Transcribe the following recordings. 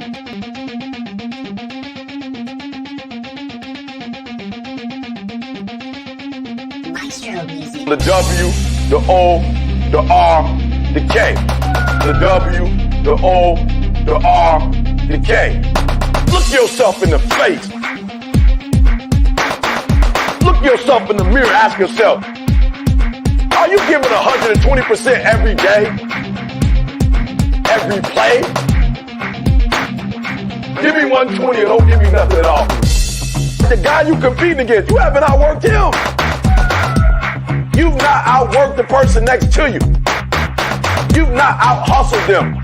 The W, the O, the R, the K. The W, the O, the R, the K. Look yourself in the face. Look yourself in the mirror. Ask yourself, are you giving 120% every day? Every play? Give me 120 or don't give me nothing at all. The guy you competing against, you haven't outworked him. You've not outworked the person next to you. You've not out-hustled them.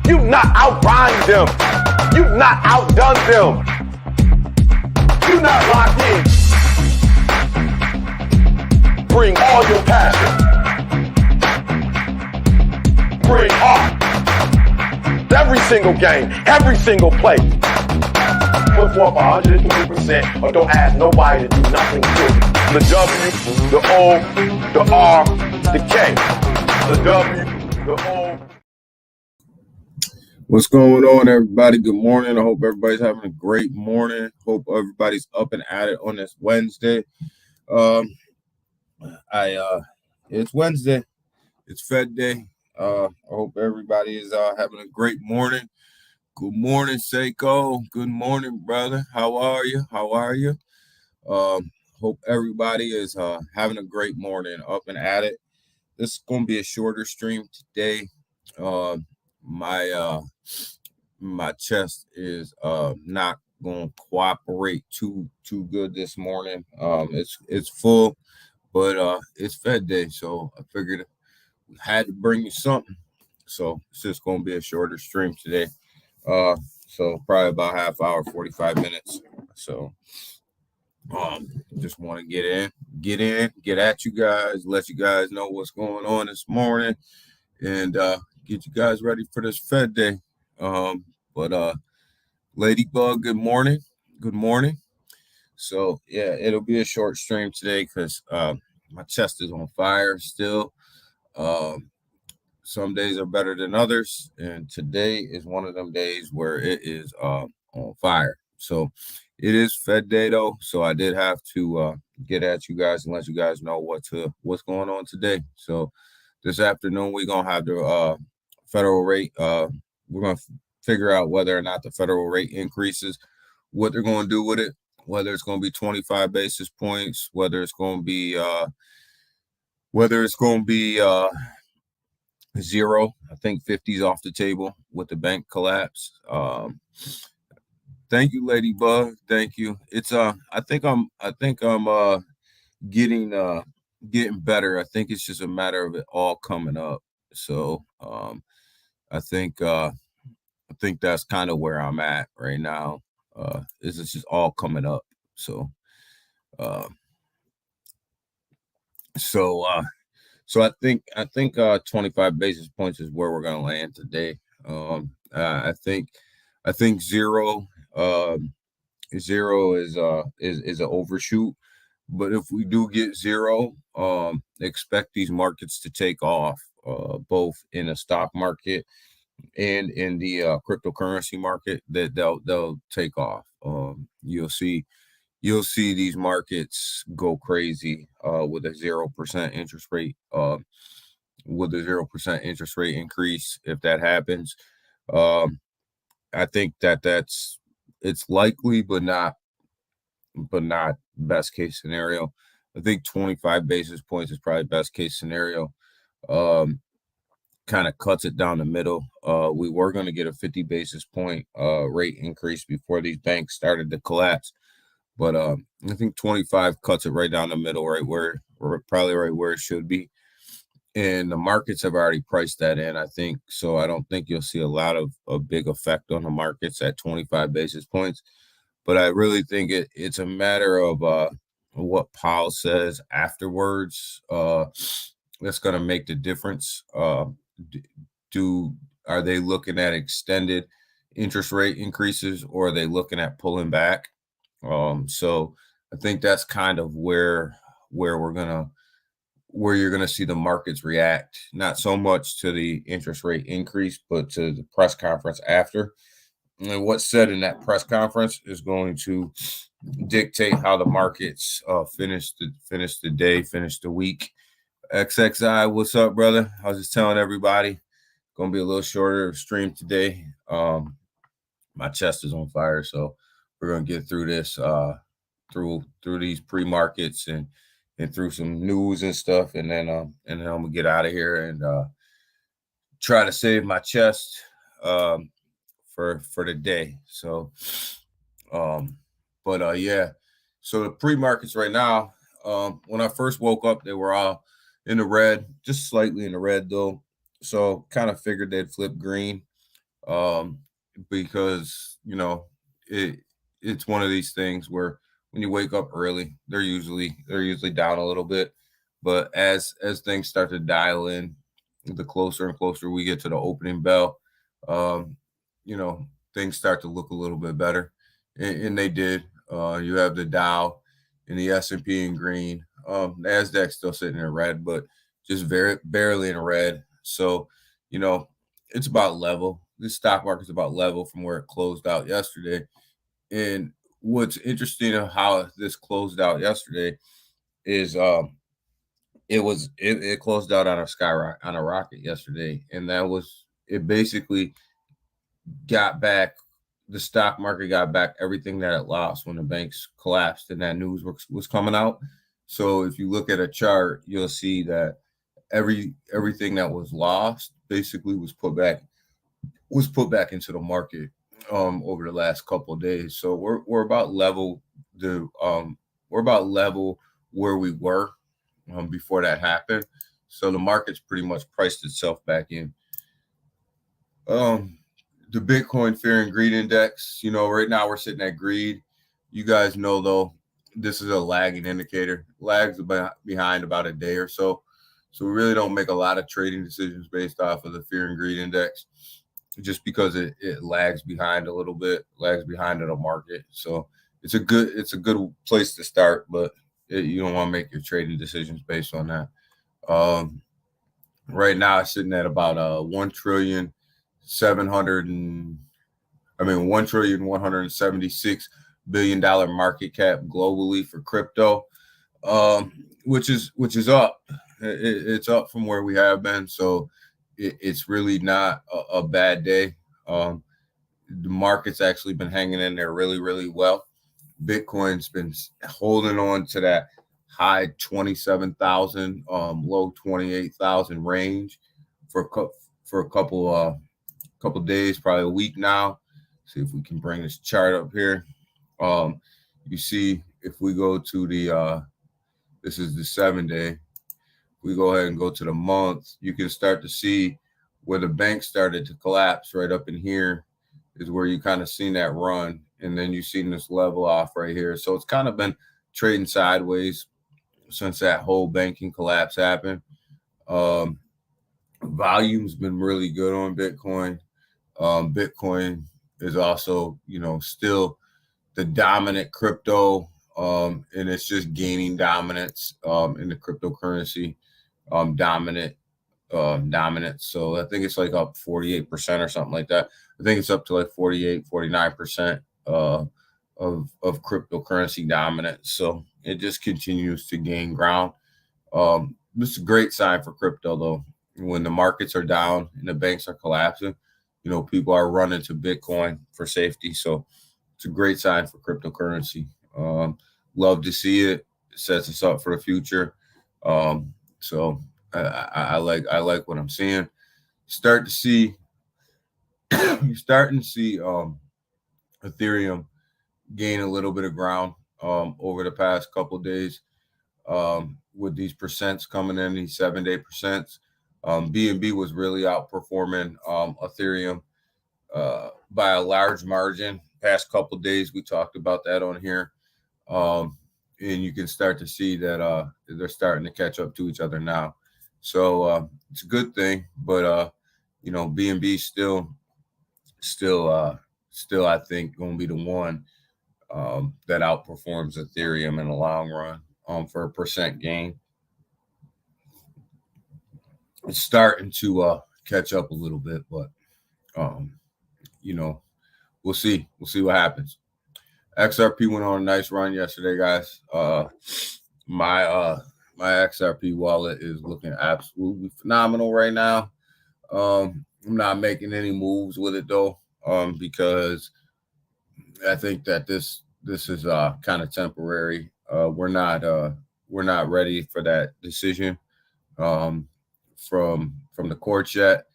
You've not out-grind them. You've not outdone them. You're not locked in. Bring all your passion. Bring heart. Every single game, every single play. Put forth 120% or don't ask nobody to do nothing to you. The W, the O, the R, the K. The W, the O. What's going on, everybody? Good morning. I hope everybody's having a great morning. Hope everybody's up and at it on this Wednesday. It's Wednesday. It's Fed Day. I hope everybody is having a great morning. Good morning, Seiko. Good morning, brother. How are you? Hope everybody is having a great morning, up and at it. This is going to be a shorter stream today. My chest is not going to cooperate too good this morning. It's full, but it's Fed Day, so I figured we had to bring you something. So it's just going to be a shorter stream today. So probably about half hour, 45 minutes. So just want to get at you guys, let you guys know what's going on this morning, and get you guys ready for this Fed Day. But Ladybug, good morning. So yeah, it'll be a short stream today because my chest is on fire still. Some days are better than others, and today is one of them days where it is on fire. So it is Fed Day though, so I did have to get at you guys and let you guys know what's going on today. So this afternoon we're gonna have the federal rate. We're gonna figure out whether or not the federal rate increases, what they're gonna do with it, whether it's gonna be 25 basis points, whether it's gonna be zero. I think 50's off the table with the bank collapse. Thank you, Ladybug. Thank you. It's I think I'm getting better. I think it's just a matter of it all coming up. So I think that's kind of where I'm at right now. It's just all coming up. So I think 25 basis points is where we're gonna land today. I think zero is an overshoot, but if we do get zero, expect these markets to take off, both in the stock market and in the cryptocurrency market. That they'll take off. You'll see these markets go crazy with a 0% interest rate. With a 0% interest rate increase, if that happens, I think it's likely, but not best case scenario. I think 25 basis points is probably best case scenario. Kind of cuts it down the middle. We were going to get a 50 basis point rate increase before these banks started to collapse. But I think 25 cuts it right down the middle, probably right where it should be. And the markets have already priced that in, I think. So I don't think you'll see a big effect on the markets at 25 basis points. But I really think it's a matter of what Powell says afterwards. That's going to make the difference. Are they looking at extended interest rate increases, or are they looking at pulling back? So I think that's kind of where you're gonna see the markets react, not so much to the interest rate increase, but to the press conference after. and what's said in that press conference is going to dictate how the markets finish the day, finish the week. XXI, what's up, brother? I was just telling everybody, gonna be a little shorter stream today. My chest is on fire, so we're gonna get through this, through these pre-markets and through some news and stuff, and then I'm gonna get out of here and try to save my chest for the day. So, yeah. So the pre-markets right now, when I first woke up, they were all in the red, just slightly in the red though. So kind of figured they'd flip green, because it's one of these things where when you wake up early, they're usually down a little bit, but as things start to dial in, the closer and closer we get to the opening bell, um, things start to look a little bit better, and they did. You have the Dow and the S&P in green. Nasdaq still sitting in red, but just very barely in red. So, it's about level. The stock market's about level from where it closed out yesterday. And what's interesting of how this closed out yesterday is it closed out on a rocket yesterday, and that was it. Basically, the stock market got back everything that it lost when the banks collapsed and that news was coming out. So if you look at a chart, you'll see that everything that was lost basically was put back into the market over the last couple of days. So we're about level where we were before that happened. So the market's pretty much priced itself back in. The Bitcoin Fear and Greed Index, right now we're sitting at greed. You guys know, though, this is a lagging indicator. Lags behind about a day or so. So we really don't make a lot of trading decisions based off of the Fear and Greed Index, just because it lags behind a little bit, lags behind the market. So it's a good place to start, but you don't want to make your trading decisions based on that. Right now it's sitting at about $1,176 billion market cap globally for crypto, which is up. It's up from where we have been, so it's really not a bad day. The market's actually been hanging in there really, really well. Bitcoin's been holding on to that high 27,000, low 28,000 range for a couple days, probably a week now. See if we can bring this chart up here. You see, if we go to this is the 7-day. We go ahead and go to the month, you can start to see where the bank started to collapse. Right up in here is where you kind of seen that run, and then you've seen this level off right here. So it's kind of been trading sideways since that whole banking collapse happened. Volume's been really good on Bitcoin. Bitcoin is also, still the dominant crypto, and it's just gaining dominance in the cryptocurrency. Dominant. So I think it's like up 48% or something like that. I think it's up to like 49% of cryptocurrency dominance. So it just continues to gain ground. This is a great sign for crypto, though. When the markets are down and the banks are collapsing, people are running to Bitcoin for safety. So it's a great sign for cryptocurrency. Love to see it. It sets us up for the future. So I like what I'm seeing. You're starting to see Ethereum gain a little bit of ground over the past couple of days, with these percents coming in, these 7-day percents. BNB was really outperforming Ethereum by a large margin. Past couple of days, we talked about that on here. And you can start to see that they're starting to catch up to each other now. So it's a good thing, but BNB still I think going to be the one that outperforms Ethereum in the long run for a percent gain. It's starting to catch up a little bit, but we'll see. We'll see what happens. XRP went on a nice run yesterday, guys. My my XRP wallet is looking absolutely phenomenal right now. I'm not making any moves with it though, because I think that this is kind of temporary. We're not ready for that decision um, from the courts yet,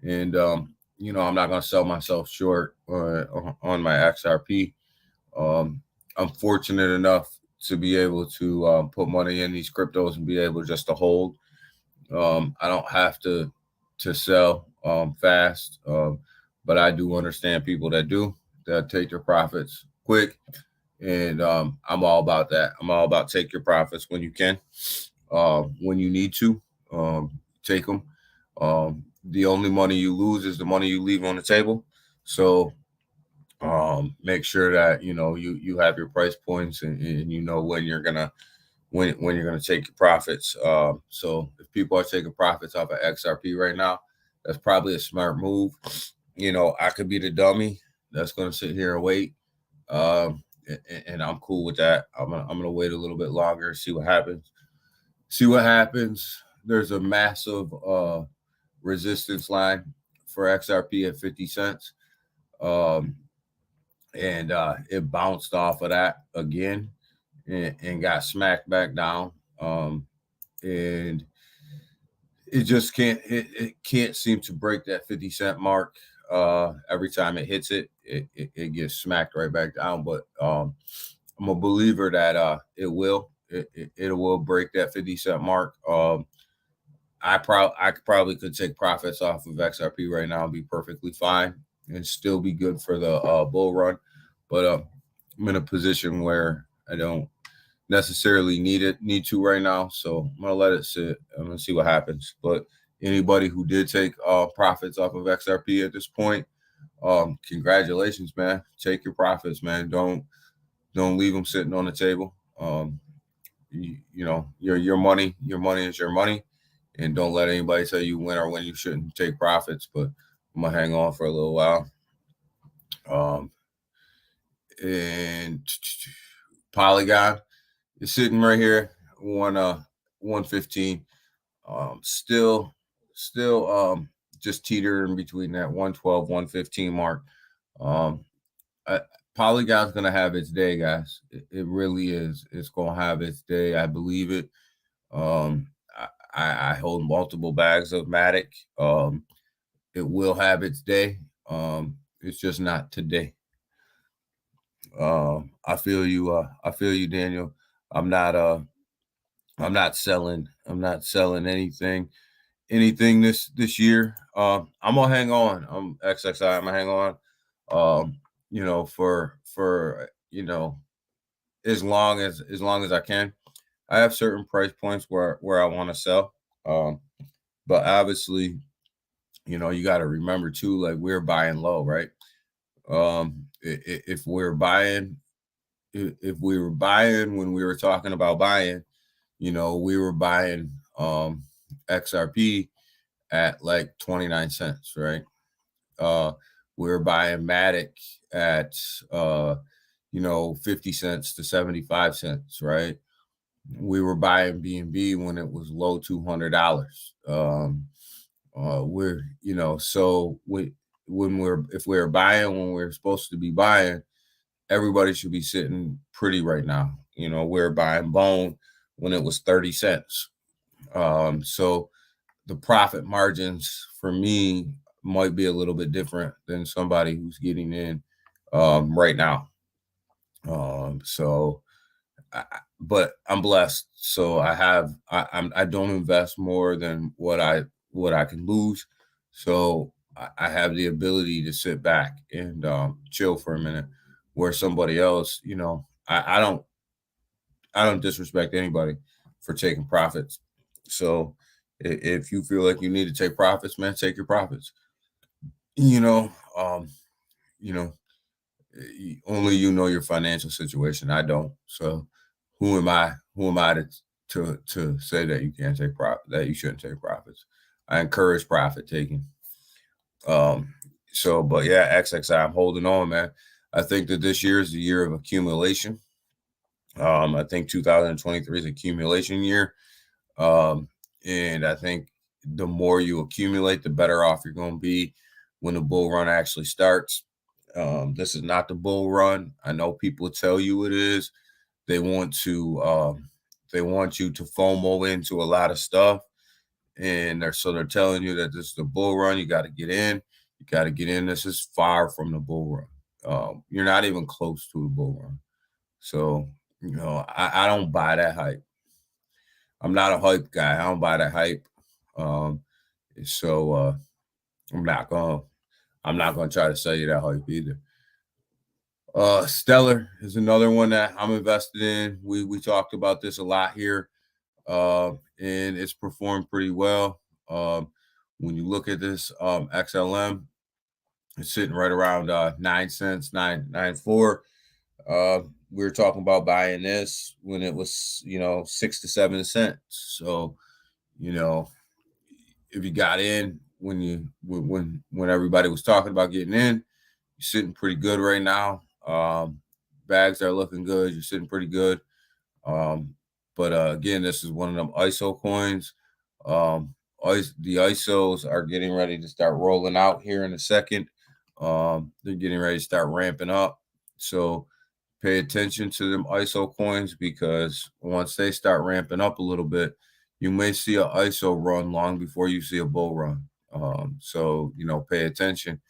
and I'm not going to sell myself short on my XRP. I'm fortunate enough to be able to put money in these cryptos and be able just to hold. I don't have to sell fast, but I do understand people that do that take their profits quick, and I'm all about that. I'm all about take your profits when you can, when you need to, take them. The only money you lose is the money you leave on the table. So make sure that you have your price points, and you know when you're gonna when you're gonna take your profits. So if people are taking profits off of XRP right now, that's probably a smart move. I could be the dummy that's gonna sit here and wait. And I'm cool with that. I'm gonna wait a little bit longer, see what happens. See what happens. There's a massive resistance line for XRP at 50 cents. And it bounced off of that again and got smacked back down. And it just it can't seem to break that 50-cent mark. Every time it hits it gets smacked right back down. But I'm a believer that it will break that 50-cent mark. I probably could take profits off of XRP right now and be perfectly fine and still be good for the bull run. But I'm in a position where I don't necessarily need to right now, so I'm gonna let it sit. I'm gonna see what happens. But anybody who did take profits off of XRP at this point, congratulations, man. Take your profits, man. Don't leave them sitting on the table. Your money is your money, and don't let anybody tell you when or when you shouldn't take profits. But I'm gonna hang on for a little while. And Polygon is sitting right here, 115. Still just teetering between that 112, 115 mark. Polygon's gonna have its day, guys. It really is. It's gonna have its day. I believe it. I hold multiple bags of Matic. It will have its day. It's just not today. I feel you. I feel you, Daniel. I'm not selling anything this year. I'm gonna hang on. I'm XXI. I'm gonna hang on. For as long as I can. I have certain price points where I want to sell. But obviously, you got to remember too, like we're buying low, right? If we were buying when we were talking about buying, we were buying XRP at like 29 cents, right? We were buying Matic at 50 cents to 75 cents, right? We were buying BNB when it was low $200. If we're buying when we're supposed to be buying, everybody should be sitting pretty right now. We're buying Bone when it was 30 cents. So the profit margins for me might be a little bit different than somebody who's getting in right now. But I'm blessed. So I don't invest more than what I can lose. So I have the ability to sit back and chill for a minute, where somebody else, I don't disrespect anybody for taking profits. So if you feel like you need to take profits, man, take your profits. Only you know your financial situation. I don't. So who am I to say that you can't take profit, that you shouldn't take profits? I encourage profit taking. So, but yeah, XXI, I'm holding on, man. I think that this year is the year of accumulation. I think 2023 is accumulation year. And I think the more you accumulate, the better off you're going to be when the bull run actually starts. This is not the bull run. I know people tell you it is. They want you to FOMO into a lot of stuff, and they're telling you that this is the bull run. You got to get in. You got to get in. This is far from the bull run. You're not even close to the bull run. So I don't buy that hype. I'm not a hype guy. I don't buy that hype. So I'm not gonna try to sell you that hype either. Stellar is another one that I'm invested in. We talked about this a lot here, and it's performed pretty well. When you look at this XLM, it's sitting right around 9 cents, 9.94. We were talking about buying this when it was 6 to 7 cents. So if you got in when everybody was talking about getting in, you're sitting pretty good right now. Bags are looking good. You're sitting pretty good. But again, this is one of them ISO coins. The ISOs are getting ready to start rolling out here in a second. They're getting ready to start ramping up. So pay attention to them ISO coins, because once they start ramping up a little bit, you may see an ISO run long before you see a bull run. So pay attention.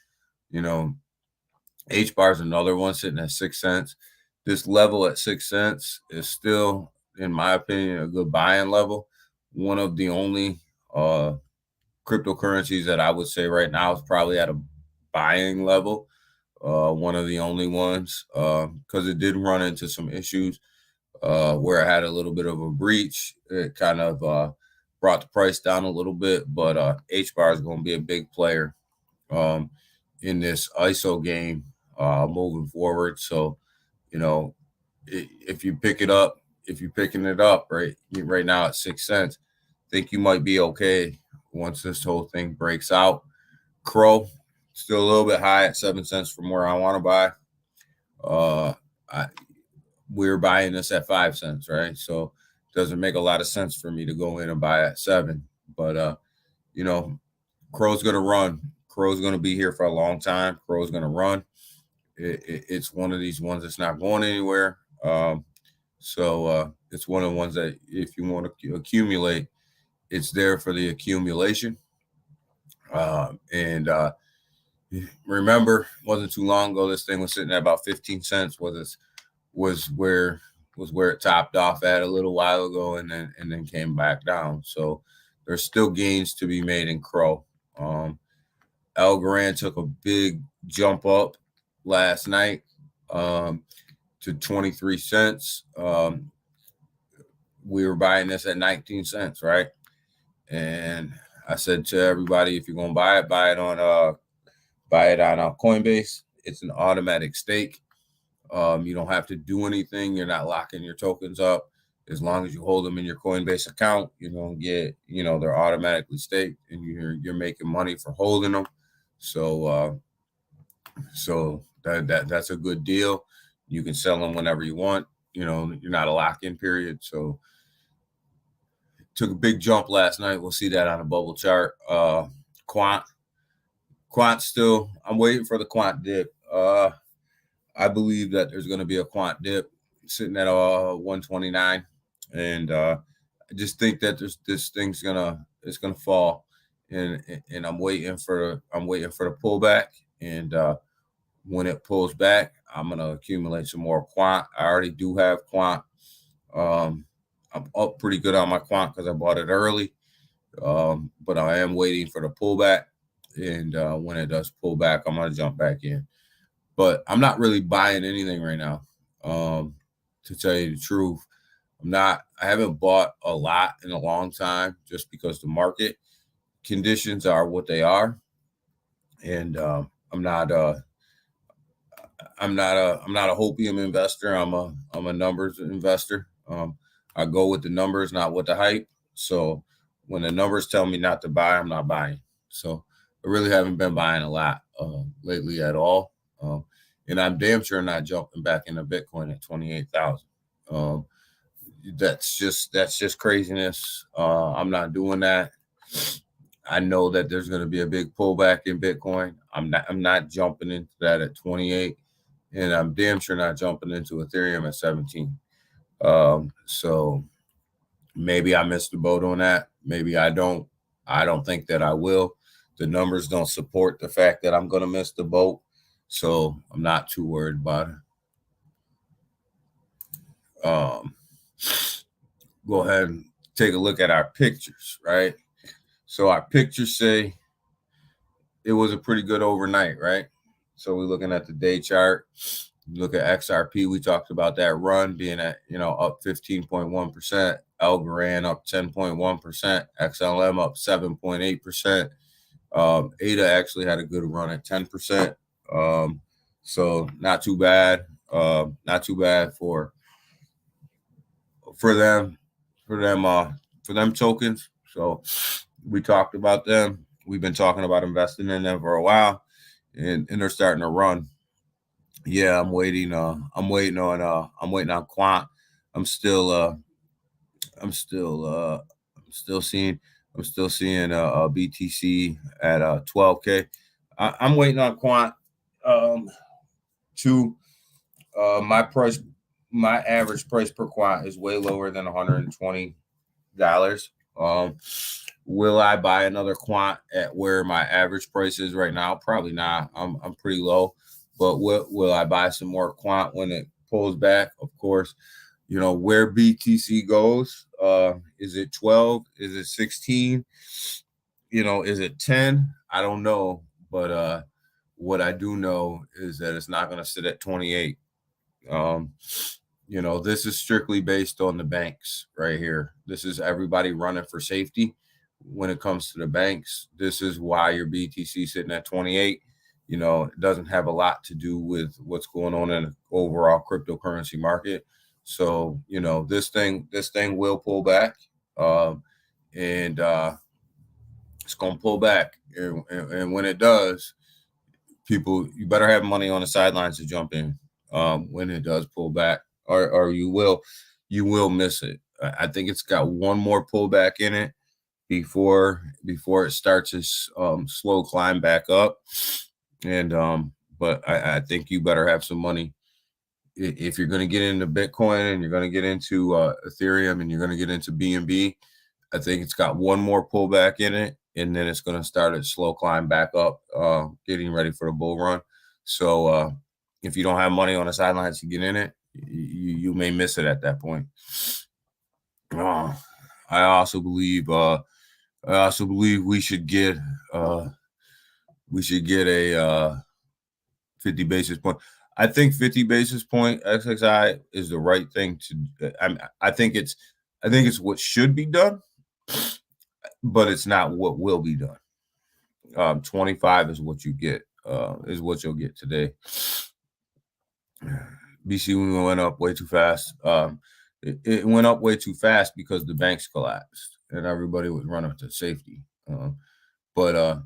H-bar is another one sitting at 6 cents. This level at 6 cents is still, in my opinion, a good buying level. One of the only cryptocurrencies that I would say right now is probably at a buying level. One of the only ones, because it did run into some issues where it had a little bit of a breach. It kind of brought the price down a little bit, but H-bar is going to be a big player in this ISO game moving forward. So, if you pick it up, if you're picking it up right now at 6 cents, I think you might be okay once this whole thing breaks out. Crow, still a little bit high at 7 cents from where I want to buy. We're buying this at 5 cents, right? So it doesn't make a lot of sense for me to go in and buy at 7. But Crow's going to run. Crow's going to be here for a long time. Crow's going to run. It's one of these ones that's not going anywhere. So it's one of the ones that if you want to accumulate, it's there for the accumulation. And remember, wasn't too long ago, this thing was sitting at about 15 cents. Was where it topped off at a little while ago, and then came back down. So there's still gains to be made in Crow. Algorand took a big jump up last night to 23 cents. We were buying this at 19 cents, right? And I said to everybody, if you're gonna buy it on Coinbase. It's an automatic stake. You don't have to do anything. You're not locking your tokens up. As long as you hold them in your Coinbase account, you're gonna get, they're automatically staked, and you're making money for holding them. So that's a good deal. You can sell them whenever you want. You're not a lock-in period. So took a big jump last night. We'll see that on a bubble chart. Quant still, I'm waiting for the quant dip. I believe that there's going to be a quant dip sitting at 129, and I just think that this thing's it's gonna fall, and I'm waiting for the pullback, and when it pulls back, I'm gonna accumulate some more quant. I already do have quant. I'm up pretty good on my quant because I bought it early, but I am waiting for the pullback, and when it does pull back, I'm gonna jump back in. But I'm not really buying anything right now. To tell you the truth, I haven't bought a lot in a long time, just because the market conditions are what they are. And I'm not a hopium investor. I'm a numbers investor. I go with the numbers, not with the hype. So when the numbers tell me not to buy, I'm not buying. So I really haven't been buying a lot. lately at all. And I'm damn sure not jumping back into Bitcoin at 28,000. Um, that's just craziness. I'm not doing that. I know that there's going to be a big pullback in Bitcoin. I'm not jumping into that at 28, and I'm damn sure not jumping into Ethereum at 17. So maybe I missed the boat on that. Maybe I don't. I don't think that I will. The numbers don't support the fact that I'm going to miss the boat. So I'm not too worried about it. Go ahead and take a look at our pictures, right? So our pictures say it was a pretty good overnight, right? So we're looking at the day chart. Look at XRP. We talked about that run being at, up 15.1%. Algorand up 10.1%. XLM up 7.8%. ADA actually had a good run at 10%. So not too bad. Not too bad for them tokens. So we talked about them. We've been talking about investing in them for a while, and they're starting to run. Yeah, I'm waiting on Quant. I'm still seeing BTC at 12K. I'm waiting on Quant to my average price per Quant is way lower than $120. Will I buy another Quant at where my average price is right now? Probably not. I'm pretty low. But will I buy some more Quant when it pulls back? Of course. Where BTC goes, is it 12? Is it 16? Is it 10? I don't know. But what I do know is that it's not going to sit at 28. This is strictly based on the banks right here. This is everybody running for safety. When it comes to the banks, this is why your BTC sitting at 28. It doesn't have a lot to do with what's going on in the overall cryptocurrency market. So, this thing will pull back, and it's going to pull back. And when it does, you better have money on the sidelines to jump in when it does pull back, or you will miss it. I think it's got one more pullback in it before it starts its slow climb back up. And but I think you better have some money if you're going to get into Bitcoin and you're going to get into Ethereum and you're going to get into BNB. I think it's got one more pullback in it, and then it's going to start its slow climb back up, getting ready for the bull run. So if you don't have money on the sidelines to get in it, you may miss it at that point. I also believe we should get a 50 basis point. I think 50 basis point XXI is the right thing to. I think it's what should be done, but it's not what will be done. 25 is what you get. Is what you'll get today. BC went up way too fast. It went up way too fast because the banks collapsed and everybody was running to safety. But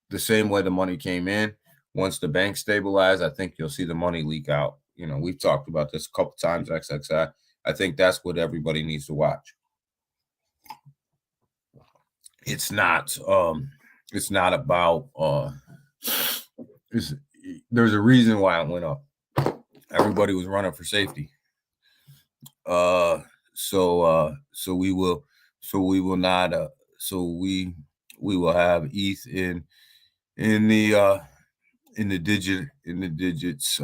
the same way the money came in, once the bank stabilized, I think you'll see the money leak out. We've talked about this a couple times, XXI. I think that's what everybody needs to watch. It's not about there's a reason why it went up. Everybody was running for safety. So we will have ETH in the digits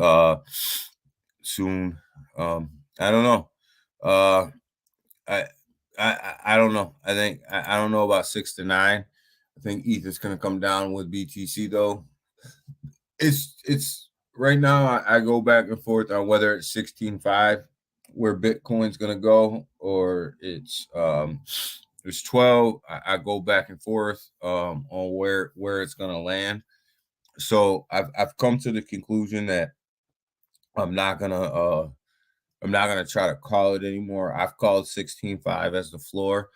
soon. I don't know. I don't know. I don't know about 6 to 9. I think ETH is going to come down with BTC though. It's right now. I go back and forth on whether it's 16.5 where Bitcoin's going to go, or it's 12. I go back and forth on where it's going to land. So I've come to the conclusion that I'm not gonna try to call it anymore. I've called 16.5 as the floor.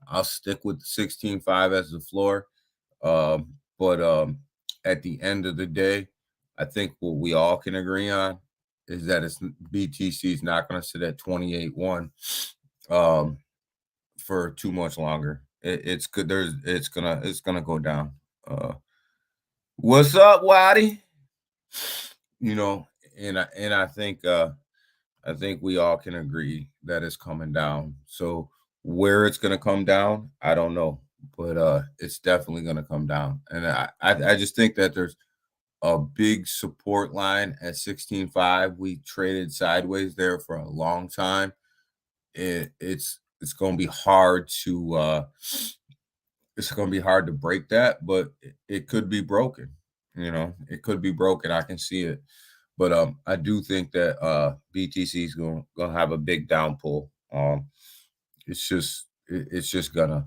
I'll stick with 16.5 as the floor. But at the end of the day, I think what we all can agree on is that BTC is not going to sit at 28.1 for too much longer. It's good. It's gonna go down. What's up, Waddy? You know, and I think we all can agree that it's coming down. So where it's gonna come down, I don't know, but it's definitely gonna come down. And I just think that there's a big support line at 16.5. We traded sideways there for a long time. It's going to be hard to break that, but it could be broken. It could be broken. I can see it, but I do think that BTC is going to have a big down pull. It's just gonna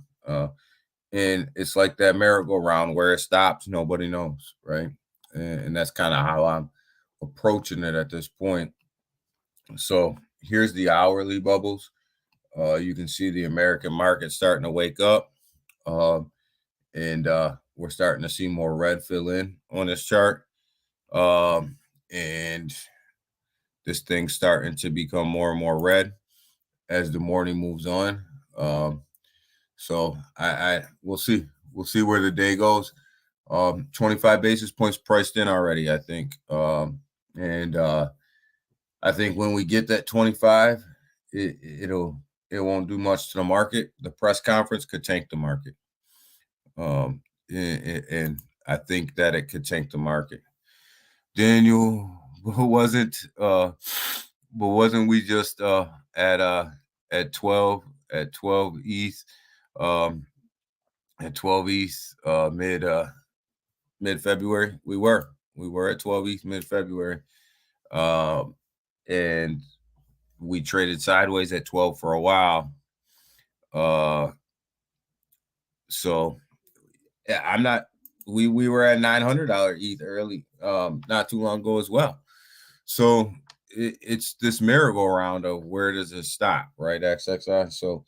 and it's like that merry-go-round where it stops, nobody knows, right? And that's kind of how I'm approaching it at this point. So here's the hourly bubbles. You can see the American market starting to wake up, and we're starting to see more red fill in on this chart, and this thing's starting to become more and more red as the morning moves on. So we'll see where the day goes. 25 basis points priced in already, I think, and I think when we get that 25, it won't do much to the market. The press conference could tank the market. And I think that it could tank the market. Daniel, wasn't we just at 12 ETH at 12 ETH mid February? We were at 12 ETH mid February. And we traded sideways at 12 for a while. So yeah, we were at $900 ETH early, not too long ago as well. So it's this merry-go-round of where does it stop, right? XXI. So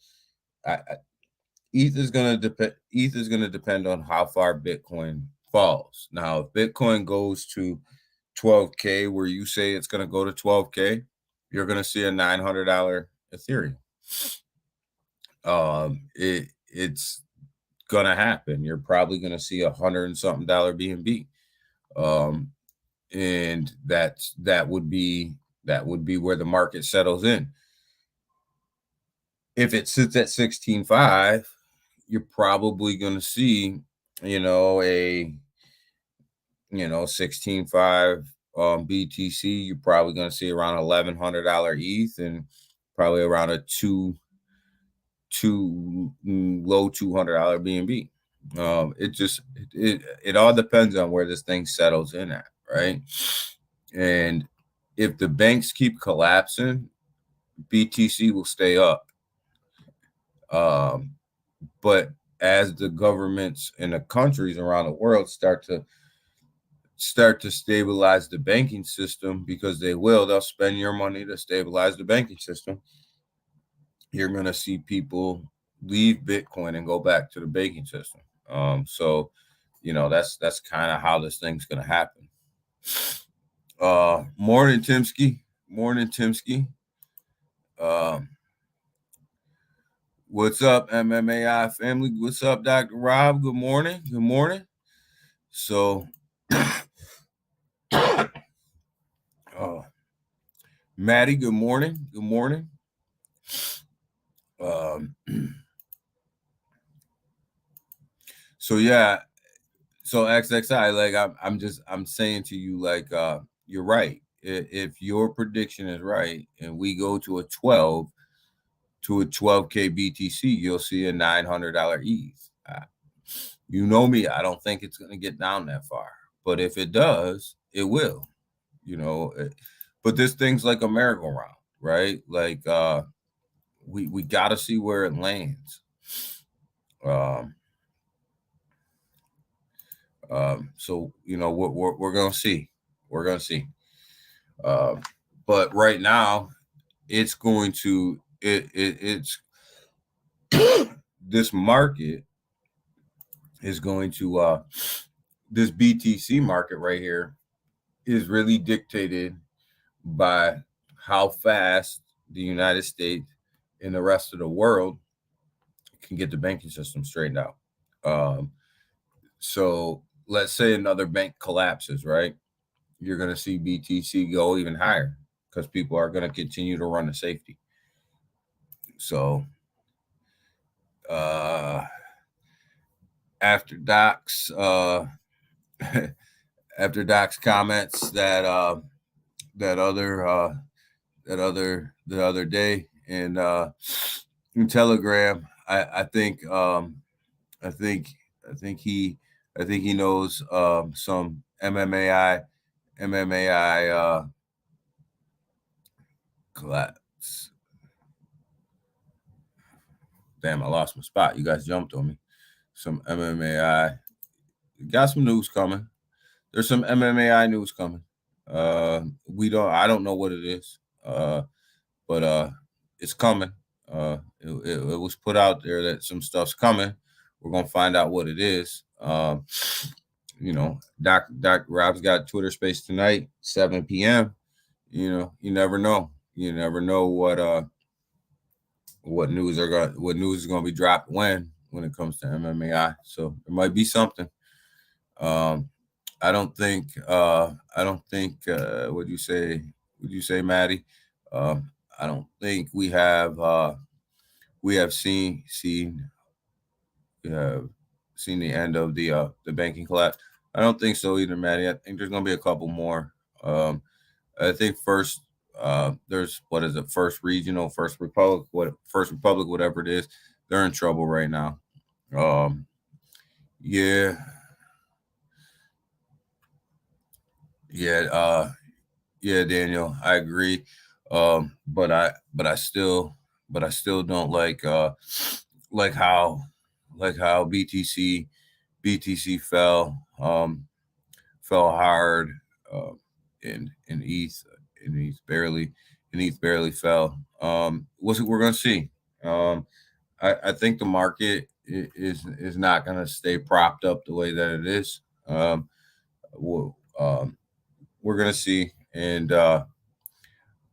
ETH is going to depend on how far Bitcoin falls. Now, if Bitcoin goes to 12K, where you say it's going to go to 12K, you're going to see a $900 Ethereum. It's going to happen. You're probably going to see $100 and something BNB. And that would be where the market settles in. If it sits at 16.5, you're probably going to see, a 16.5 BTC. You're probably going to see around $1,100 ETH and probably around a low $200 BNB. It all depends on where this thing settles in at, right? And if the banks keep collapsing, BTC will stay up. But as the governments and the countries around the world start to stabilize the banking system, because they'll spend your money to stabilize the banking system, you're going to see people leave Bitcoin and go back to the banking system. So, that's kind of how this thing's going to happen. Morning, Timsky. What's up, MMAI family? What's up, Dr. Rob? Good morning. So, Maddie, good morning. So yeah, so XXI, like I'm saying to you, like you're right. If your prediction is right, and we go to a 12K BTC, you'll see a $900 ETH. You know me, I don't think it's going to get down that far, but if it does, it will. But this thing's like a merry-go-round, right? Like we got to see where it lands. So we're gonna see. But right now, it's going to it's this market is going to this BTC market right here is really dictated by how fast the United States and the rest of the world can get the banking system straightened out. So let's say another bank collapses, right? You're going to see BTC go even higher because people are going to continue to run the safety. So after Doc's after Doc's comments that the other day in Telegram, I think he knows some MMAI collapse. Damn, I lost my spot. You guys jumped on me. Some MMAI. Got some news coming. There's some MMAI news coming. I don't know what it is. But it's coming. It was put out there that some stuff's coming. We're gonna find out what it is. Doc Rob's got Twitter Space tonight, 7 p.m. You never know. You never know what news is gonna be dropped when it comes to MMAI. So it might be something. I don't think. Would you say, Maddie? I don't think we have seen the end of the banking collapse. I don't think so either, Maddie. I think there's going to be a couple more. I think first there's First Regional, First Republic, whatever it is. They're in trouble right now. Yeah, Daniel, I agree. But I still don't like how BTC fell hard, and ETH barely fell. We're gonna see. I think the market is not gonna stay propped up the way that it is. We're gonna see, and I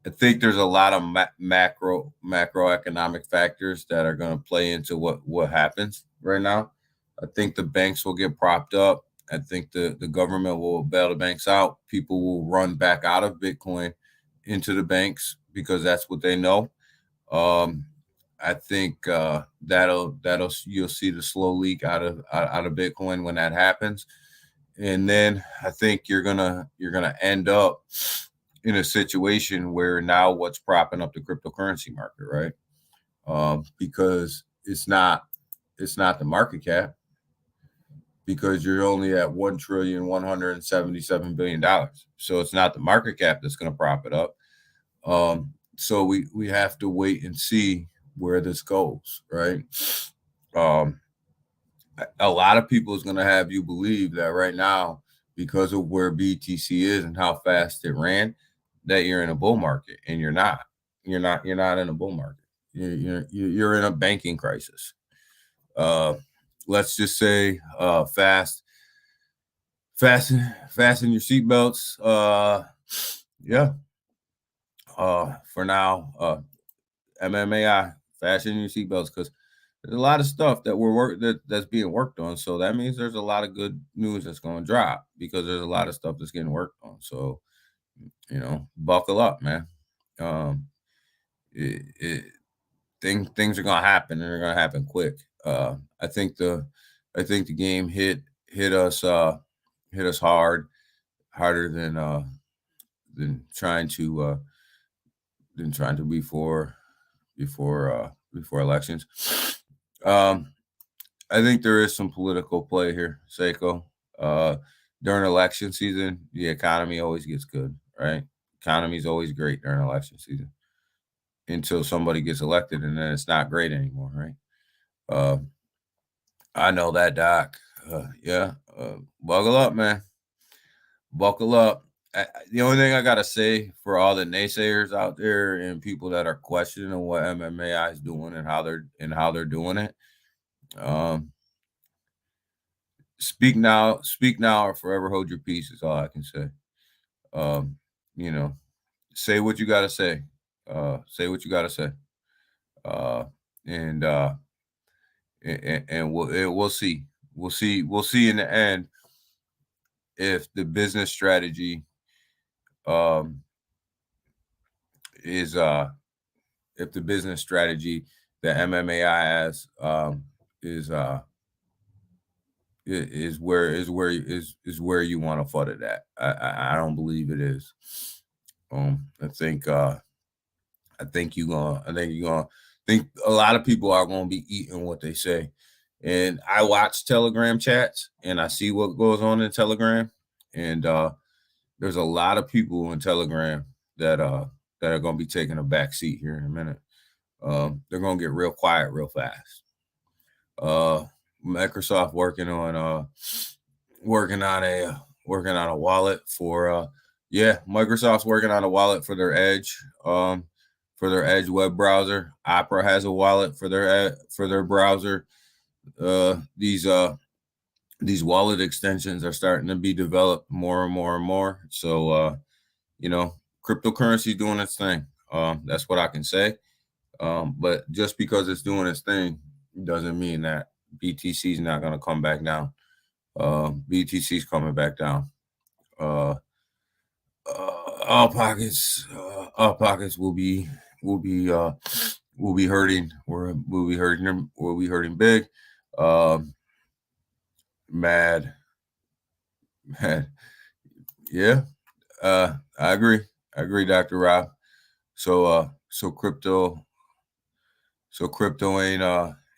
think there's a lot of macroeconomic factors that are going to play into what happens right now. I think the banks will get propped up. I think the government will bail the banks out. People will run back out of Bitcoin into the banks because that's what they know. I think that'll you'll see the slow leak out of Bitcoin when that happens, and then I think you're gonna end up in a situation where now what's propping up the cryptocurrency market, right? Because it's not the market cap, because you're only at $1.177 trillion. So it's not the market cap that's going to prop it up. So we have to wait and see where this goes, right? A lot of people is going to have you believe that right now, because of where BTC is and how fast it ran, that you're in a bull market, and you're not. You're not in a bull market. You're in a banking crisis. Let's just say fasten your seatbelts. For now, MMAI, fasten your seatbelts, because there's a lot of stuff that's being worked on. So that means there's a lot of good news that's going to drop, because there's a lot of stuff that's getting worked on. So buckle up, man. Things are gonna happen, and they're gonna happen quick. I think the game hit us harder than trying to before elections. I think there is some political play here, Seiko. During election season, the economy always gets good, right? Economy is always great during election season until somebody gets elected, and then it's not great anymore, right? I know that, Doc. Buckle up, man. Buckle up. The only thing I gotta say for all the naysayers out there and people that are questioning what MMAI is doing and how they're doing it, speak now, or forever hold your peace is all I can say. Um, you know, say what you gotta say. Say what you gotta say. Uh, and we'll see. We'll see in the end if the business strategy um is if the business strategy that MMAI has is is where you want to fund it at. I don't believe it is. I think you gonna think a lot of people are gonna be eating what they say. And I watch Telegram chats and I see what goes on in Telegram. And there's a lot of people in Telegram that are gonna be taking a back seat here in a minute. They're gonna get real quiet real fast. Microsoft working on a wallet for Microsoft's working on a wallet for their Edge web browser. Opera has a wallet for their browser. These wallet extensions are starting to be developed more and more and more. So cryptocurrency doing its thing. That's what I can say. But just because it's doing its thing doesn't mean that BTC is not going to come back down. BTC is coming back down. All pockets will be hurting. We'll be hurting big. Mad. Yeah. I agree, Dr. Rob. So crypto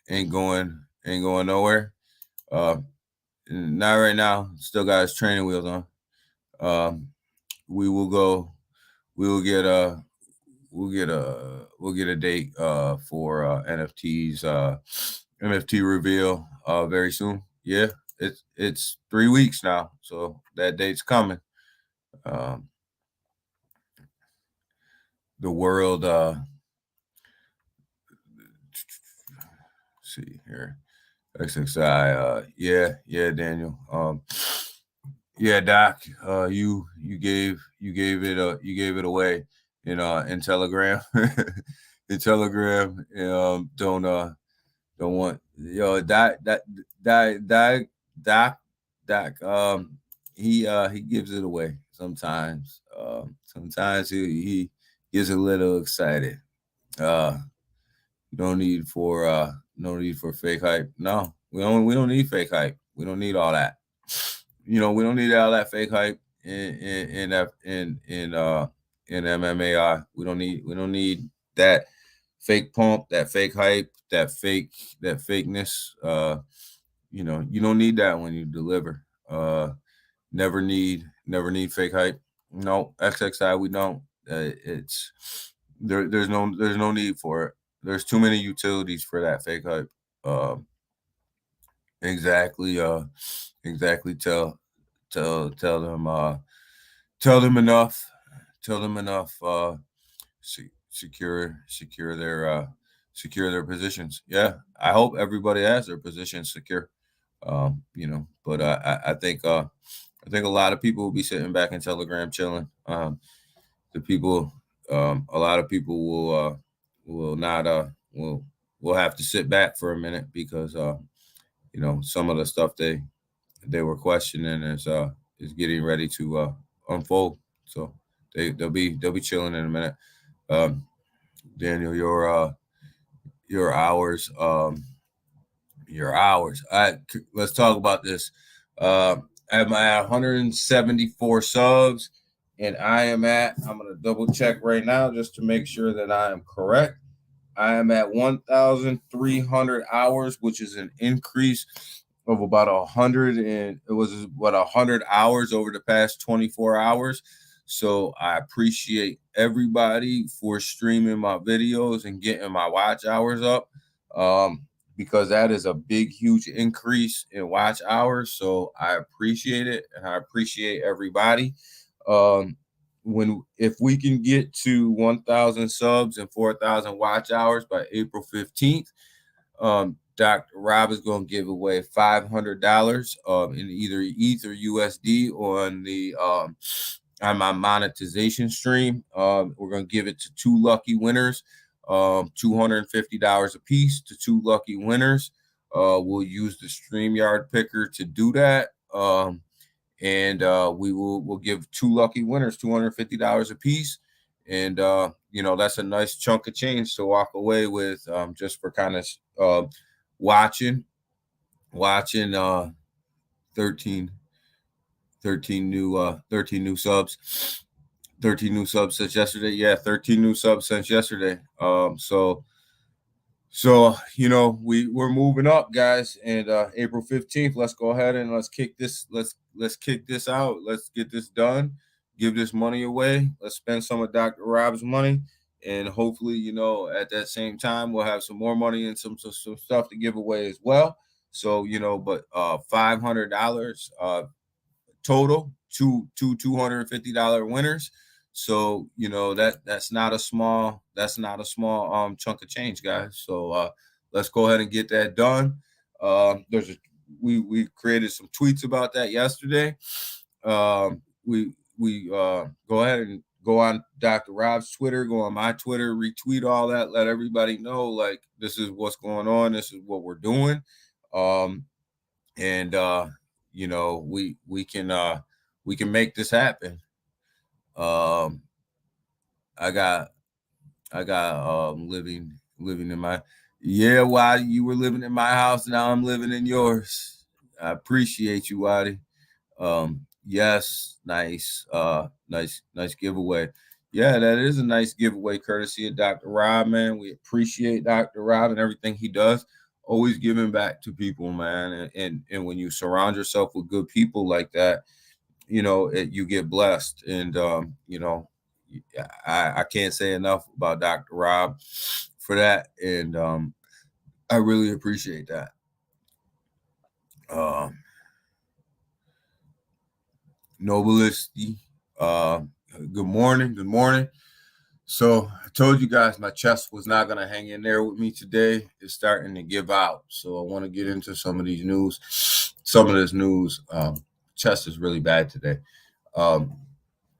ain't going nowhere. Not right now. Still got his training wheels on. We'll get a date for NFTs NFT reveal very soon. Yeah, it's 3 weeks now, so that date's coming. The world see here. XXI, yeah, Daniel. Yeah, Doc, you gave it away in Telegram. In Telegram, don't want Doc. He gives it away sometimes. Sometimes he gets a little excited. No need for fake hype. No, we don't need fake hype. We don't need all that. We don't need all that fake hype in MMAI. We don't need that fake pump, that fake hype, that fakeness. You don't need that when you deliver. Never need fake hype. No, XXI, we don't. There's no need for it. There's too many utilities for that fake hype. Exactly. Tell them enough. Tell them enough. Secure their positions. Yeah, I hope everybody has their positions secure. But I think a lot of people will be sitting back in Telegram chilling. A lot of people will not will have to sit back for a minute because some of the stuff they were questioning is getting ready to unfold. So they'll be chilling in a minute. Daniel, your hours. Let's talk about this. I'm at 174 subs, and I'm going to double check right now just to make sure that I am correct. I am at 1,300 hours, which is an increase of about 100, and it was about 100 hours over the past 24 hours. So I appreciate everybody for streaming my videos and getting my watch hours up, because that is a big, huge increase in watch hours. So I appreciate it, and I appreciate everybody. If we can get to 1,000 subs and 4,000 watch hours by April 15th, Dr. Rob is going to give away $500 in either ETH or USD on my monetization stream. We're going to give it to 2 lucky winners, $250 a piece to 2 lucky winners. We'll use the StreamYard picker to do that. And we'll give 2 lucky winners $250 a piece. And, that's a nice chunk of change to walk away with, just for kind of watching 13 new subs. 13 new subs since yesterday. Yeah, 13 new subs since yesterday. So we're moving up, guys. And April 15th, let's go ahead and let's kick this out. Let's get this done. Give this money away. Let's spend some of Dr. Rob's money. And hopefully, at that same time, we'll have some more money and some stuff to give away as well. So, but $500 total, two $250 winners. So, that's not a small chunk of change, guys. So let's go ahead and get that done. We created some tweets about that yesterday. We go ahead and go on Dr. Rob's Twitter, go on my Twitter, retweet all that, let everybody know, like, this is what's going on, this is what we're doing. We can make this happen. I got living in my, Why you were living in my house, now I'm living in yours. I appreciate you, Waddy. Yes, nice giveaway. Yeah, that is a nice giveaway, courtesy of Dr. Rob, man. We appreciate Dr. Rob and everything he does. Always giving back to people, man. And when you surround yourself with good people like that, you get blessed. And I can't say enough about Dr. Rob for that. And I really appreciate that. Nobilisty, good morning. So I told you guys my chest was not going to hang in there with me today. It's starting to give out. So I want to get into some of this news. Chest is really bad today.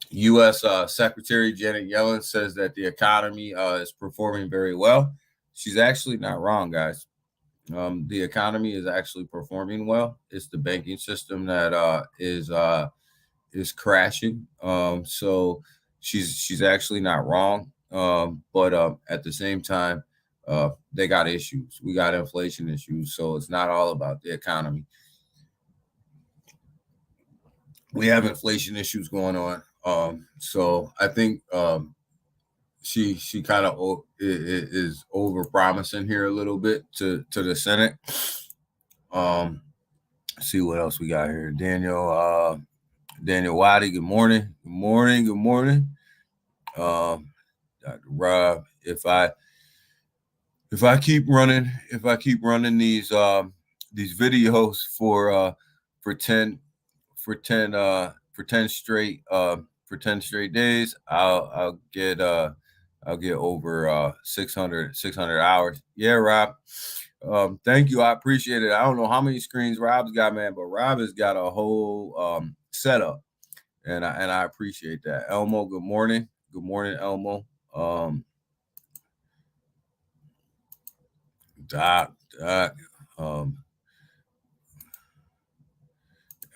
U.S. Secretary Janet Yellen says that the economy is performing very well. She's actually not wrong, guys. The economy is actually performing well. It's the banking system that is crashing. So she's actually not wrong. But at the same time, they got issues. We got inflation issues. So it's not all about the economy. We have inflation issues going on. So I think she kind of is over promising here a little bit to the Senate. See what else we got here. Daniel Waddy, good morning. Dr. Rob, if I keep running these videos for 10 straight days, I'll get over 600 hours. Yeah, Rob. Thank you. I appreciate it. I don't know how many screens Rob's got, man, but Rob has got a whole setup, and I appreciate that. Elmo, good morning. Good morning, Elmo. Doc,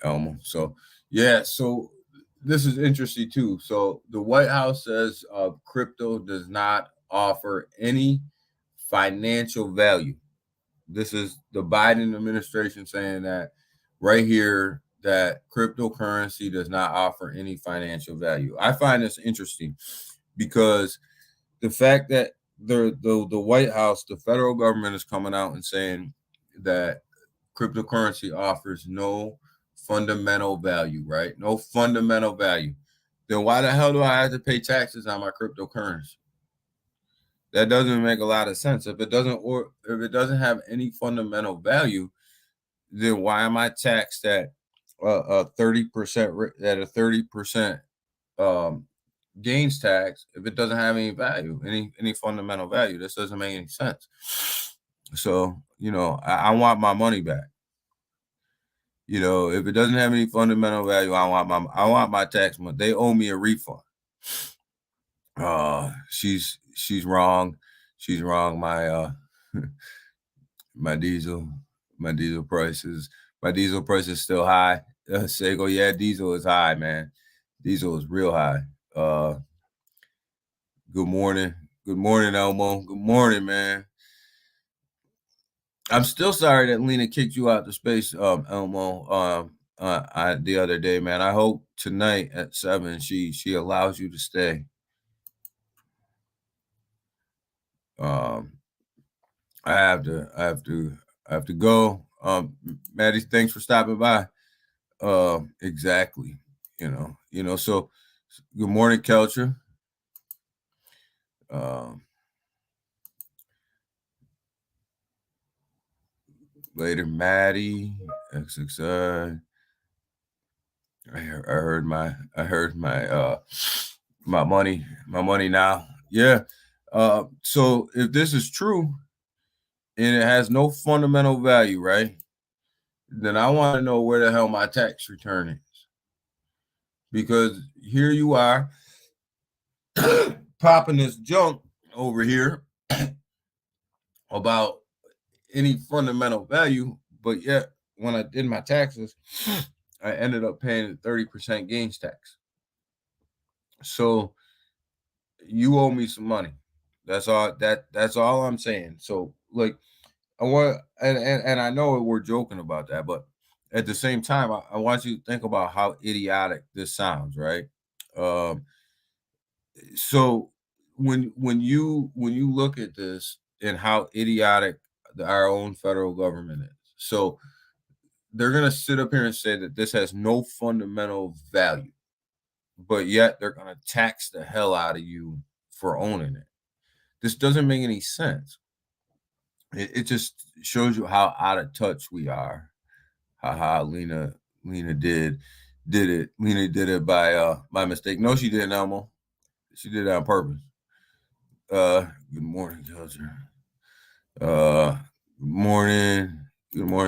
Elmo. So yeah, so this is interesting too. So the White House says crypto does not offer any financial value. This is the Biden administration saying that right here, that cryptocurrency does not offer any financial value. I find this interesting because the fact that the White House, the federal government, is coming out and saying that cryptocurrency offers no fundamental value, right? No fundamental value. Then why the hell do I have to pay taxes on my cryptocurrency? That doesn't make a lot of sense. If it doesn't have any fundamental value, then why am I taxed at 30% at a 30% gains tax if it doesn't have any value, any fundamental value? This doesn't make any sense. So I want my money back. If it doesn't have any fundamental value, I want my tax money. They owe me a refund. She's wrong. She's wrong. My diesel price is still high. Sego, yeah, diesel is high, man. Diesel is real high. Good morning, Elmo. Good morning, man. I'm still sorry that Lena kicked you out to space, Elmo. The other day, man. I hope tonight at 7 she allows you to stay. I have to go. Maddie, thanks for stopping by. Exactly. So good morning, Kelcher. Later, Maddie, XXI. I heard my money now. Yeah. So if this is true and it has no fundamental value, right? Then I want to know where the hell my tax return is. Because here you are popping this junk over here about any fundamental value, but yet when I did my taxes, I ended up paying 30% gains tax. So you owe me some money. That's all. That's all I'm saying. So like, I want, and I know we're joking about that, but at the same time, I want you to think about how idiotic this sounds, right? So when you look at this and how idiotic our own federal government is, so they're gonna sit up here and say that this has no fundamental value, but yet they're gonna tax the hell out of you for owning it. This doesn't make any sense. It just shows you how out of touch we are. Haha, Lena did it. Lena did it by mistake. No, she didn't, Elmo. She did it on purpose. Good morning, Culture. Good morning,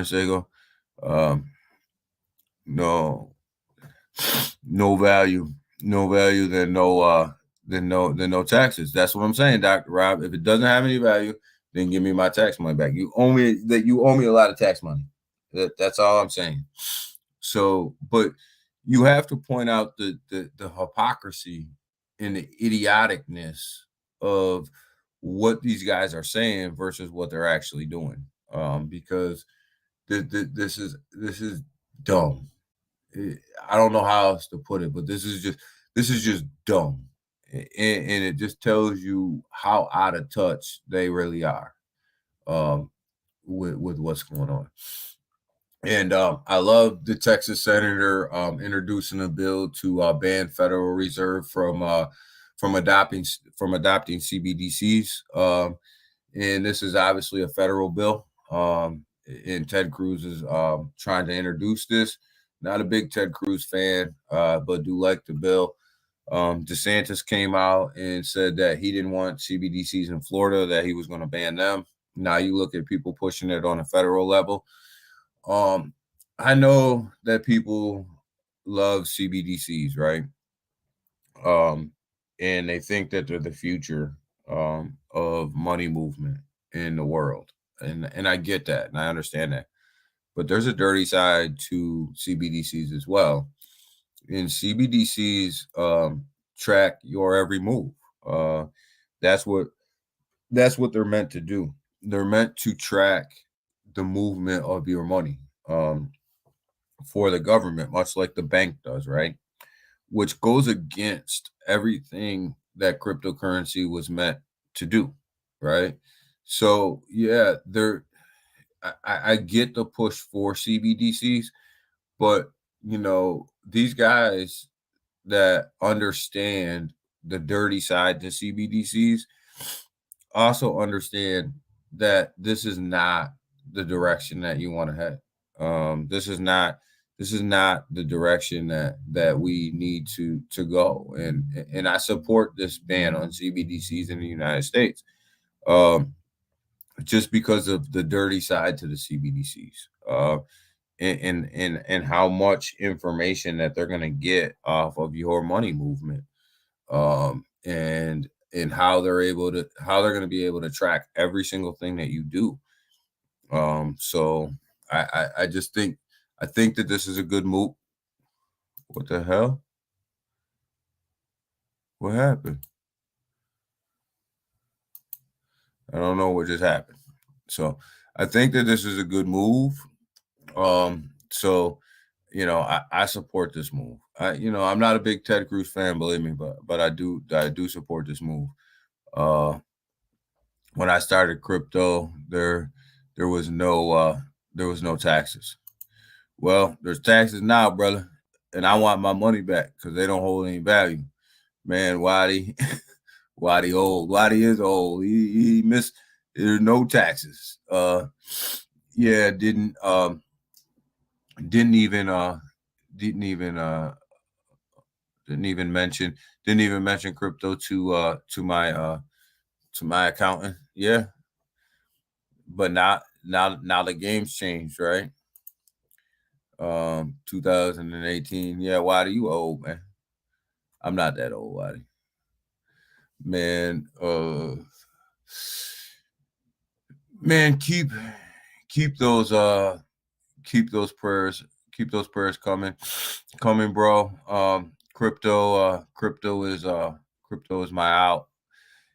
Sego. No value, then no taxes. That's what I'm saying, Dr. Rob. If it doesn't have any value, then give me my tax money back. You owe me a lot of tax money. That's all I'm saying. So, but you have to point out the hypocrisy and the idioticness of what these guys are saying versus what they're actually doing. Because this is dumb. I don't know how else to put it, but this is just dumb. And it just tells you how out of touch they really are with what's going on. And I love the Texas senator introducing a bill to ban Federal Reserve from adopting CBDCs. And this is obviously a federal bill. And Ted Cruz is trying to introduce this. Not a big Ted Cruz fan, but do like the bill. DeSantis came out and said that he didn't want CBDCs in Florida, that he was going to ban them. Now you look at people pushing it on a federal level. I know that people love CBDCs, right? And they think that they're the future of money movement in the world. And I get that, and I understand that. But there's a dirty side to CBDCs as well. And CBDCs track your every move. That's what they're meant to do. They're meant to track the movement of your money for the government, much like the bank does, right? Which goes against everything that cryptocurrency was meant to do, right? So yeah, I get the push for CBDCs, but these guys that understand the dirty side to CBDCs also understand that this is not the direction that you want to head. This is not the direction that we need to go. And I support this ban on CBDCs in the United States. just because of the dirty side to the CBDCs, and how much information that they're going to get off of your money movement, and how they're going to be able to track every single thing that you do. So I just think that this is a good move. What the hell? What happened? I don't know what just happened. So I think that this is a good move. So I support this move. I'm not a big Ted Cruz fan, believe me, but I do support this move. Uh, when I started crypto, there was no taxes. Well, there's taxes now, brother, and I want my money back because they don't hold any value. Man, Waddy, Waddy old. Waddy is old. He missed. There's no taxes. Yeah, didn't even didn't even didn't even mention crypto to my accountant. Yeah, but now the game's changed, right? 2018. Yeah, Waddy, you old, man. I'm not that old, Waddy. Man, man, keep those keep those prayers coming, bro. Crypto is my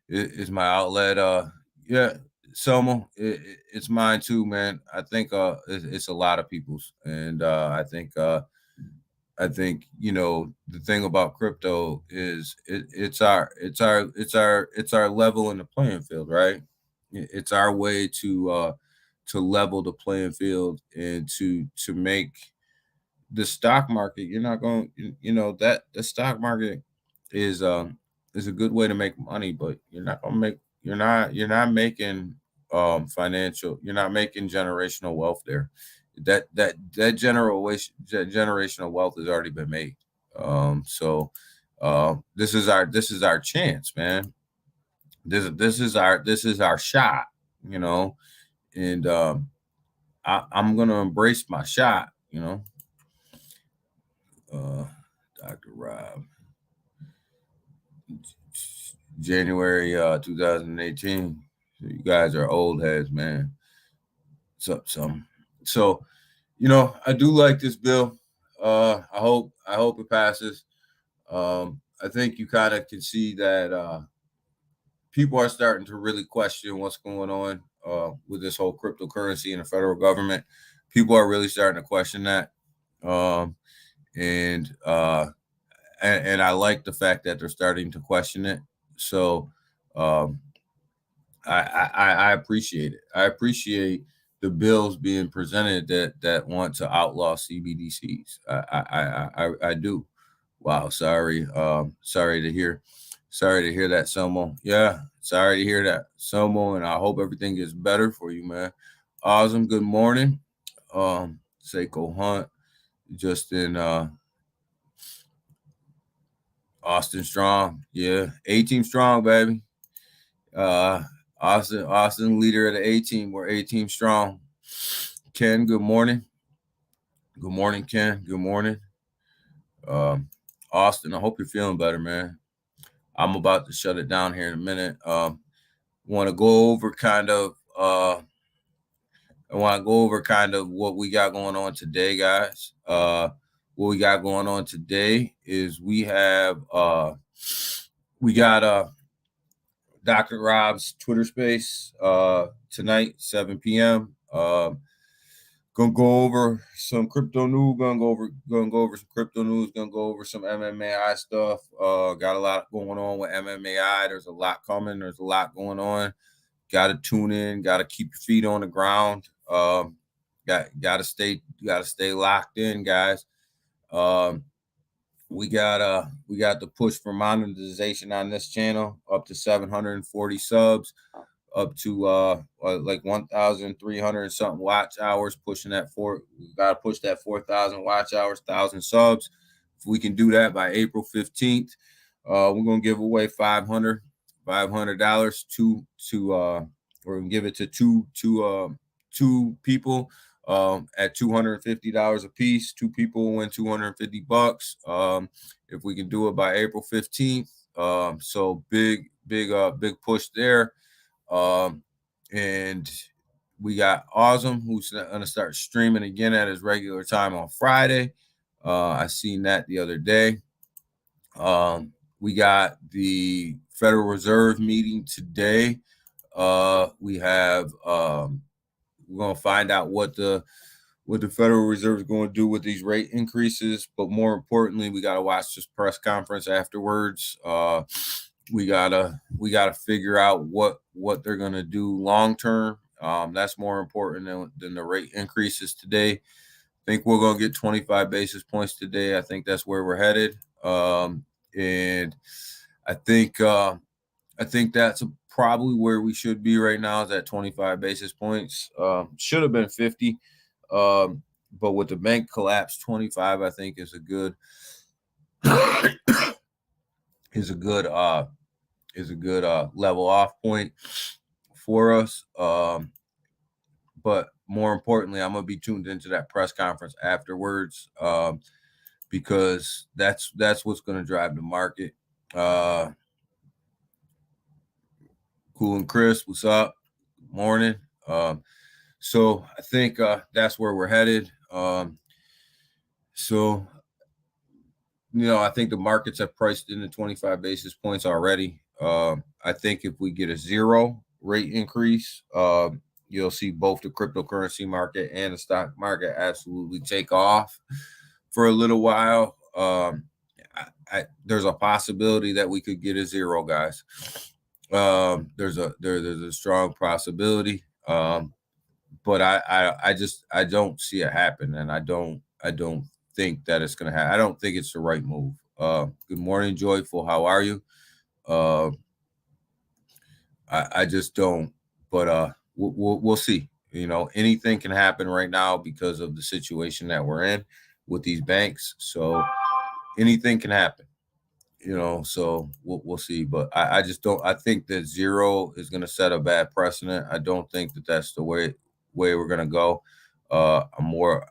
is my outlet. Yeah, Selma, it's mine too, man. I think it's a lot of people's, and I think the thing about crypto is it's our level in the playing field, right? It's our way to level the playing field and to make the stock market. You're not going, that the stock market is a good way to make money, but you're not making financial. You're not making generational wealth there. That generational wealth has already been made. So this is our chance, man. This is our shot, you know, and I'm gonna embrace my shot, Dr. Rob. January 2018. You guys are old heads, man. So I do like this bill. I hope it passes. I think you kind of can see that people are starting to really question what's going on with this whole cryptocurrency and the federal government. People are really starting to question that, um, and and I like the fact that they're starting to question it. So um, I appreciate it. I appreciate the bills being presented that want to outlaw CBDCs. I do. Wow, sorry. Sorry to hear that, Selmo. Yeah, sorry to hear that, Selmo, and I hope everything gets better for you, man. Awesome. Good morning. Seiko Hunt, Justin Austin Strong. Yeah, A-Team Strong, baby. Austin, leader of the A-Team. We're A-Team Strong. Ken, good morning. Good morning, Ken. Good morning. Austin, I hope you're feeling better, man. I'm about to shut it down here in a minute. Want to go over kind of what we got going on today, guys. What we got going on today is we got Dr. Rob's Twitter space tonight, 7 p.m. Gonna go over some crypto news. Gonna go over some crypto news. Gonna go over some MMAI stuff. Got a lot going on with MMAI. There's a lot coming. There's a lot going on. Got to tune in. Got to keep your feet on the ground. Got to stay locked in, guys. We got the push for monetization on this channel up to 740 subs, up to like 1,300 something watch hours, pushing that we gotta push that 4,000 watch hours, 1,000 subs. If we can do that by April 15th, we're gonna give away $500 to We're gonna give it to two people at $250 a piece. Two people win $250. If we can do it by April 15th. So big push there. And we got Awesome, who's gonna start streaming again at his regular time on Friday. I seen that the other day. We got the Federal Reserve meeting today. We have we're gonna find out what the Federal Reserve is going to do with these rate increases, but more importantly, we got to watch this press conference afterwards. We gotta figure out what they're gonna do long term. That's more important than the rate increases today. I think we're gonna get 25 basis points today. I think that's where we're headed. And I think that's probably where we should be right now, is at 25 basis points. Should have been 50. But with the bank collapse, 25, I think is a good level off point for us. But more importantly, I'm gonna be tuned into that press conference afterwards, because that's what's gonna drive the market. Cool and Chris, what's up? Good morning. So I think that's where we're headed. So, I think the markets have priced in the 25 basis points already. I think if we get a 0 rate increase, you'll see both the cryptocurrency market and the stock market absolutely take off for a little while. There's a possibility that we could get a 0, guys. There's a strong possibility. But I don't see it happen, and I don't think that it's gonna happen. I don't think it's the right move. Good morning, Joyful. How are you? I just don't. But we'll see. Anything can happen right now because of the situation that we're in with these banks. So anything can happen. So we'll see. But I just don't. I think that 0 is going to set a bad precedent. I don't think that that's the way we're going to go. I'm worried.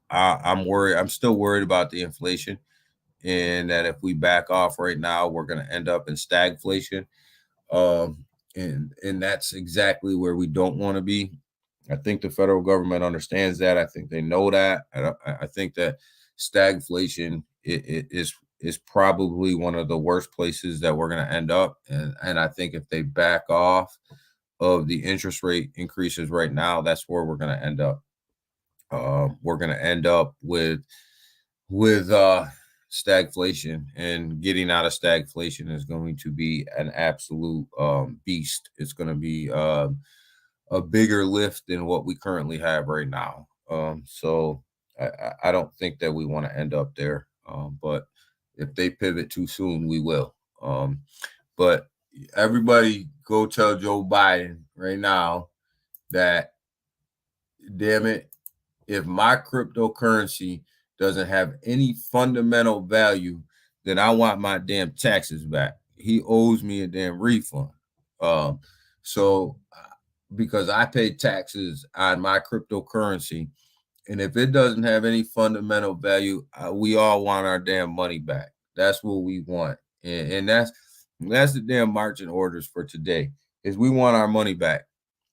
I'm still worried about the inflation, and that if we back off right now, we're going to end up in stagflation. And that's exactly where we don't want to be. I think the federal government understands that. I think they know that. I think that stagflation is probably one of the worst places that we're going to end up. And I think if they back off of the interest rate increases right now, that's where we're going to end up. We're going to end up with stagflation, and getting out of stagflation is going to be an absolute beast. It's going to be a bigger lift than what we currently have right now. So I don't think that we want to end up there. But if they pivot too soon, we will. But everybody go tell Joe Biden right now that, damn it, if my cryptocurrency doesn't have any fundamental value, then I want my damn taxes back. He owes me a damn refund. So because I pay taxes on my cryptocurrency, and if it doesn't have any fundamental value, we all want our damn money back. That's what we want. And that's the damn marching orders for today, is we want our money back.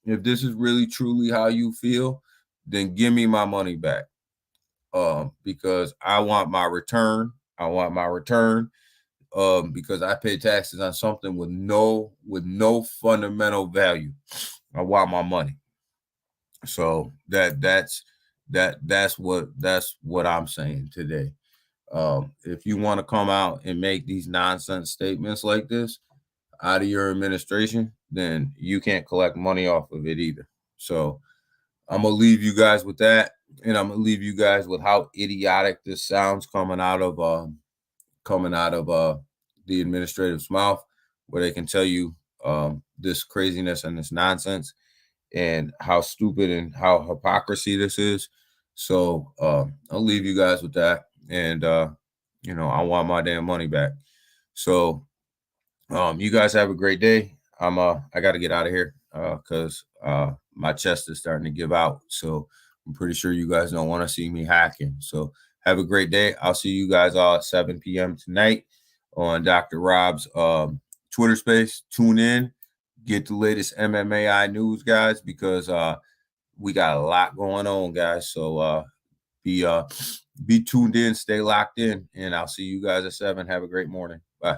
If this is really truly how you feel, then give me my money back. Because I want my return. Because I pay taxes on something with no fundamental value. I want my money. So that's what I'm saying today. If you want to come out and make these nonsense statements like this out of your administration, then you can't collect money off of it either. So I'm gonna leave you guys with that, and I'm gonna leave you guys with how idiotic this sounds coming out of the administrative's mouth, where they can tell you this craziness and this nonsense, and how stupid and how hypocrisy this is. So I'll leave you guys with that, and I want my damn money back. So you guys have a great day. I got to get out of here. because my chest is starting to give out. So I'm pretty sure you guys don't want to see me hacking. So have a great day. I'll see you guys all at 7 p.m. tonight on Dr. Rob's Twitter space. Tune in, get the latest MMAI news, guys, because we got a lot going on, guys. So be tuned in, stay locked in, and I'll see you guys at 7. Have a great morning. Bye.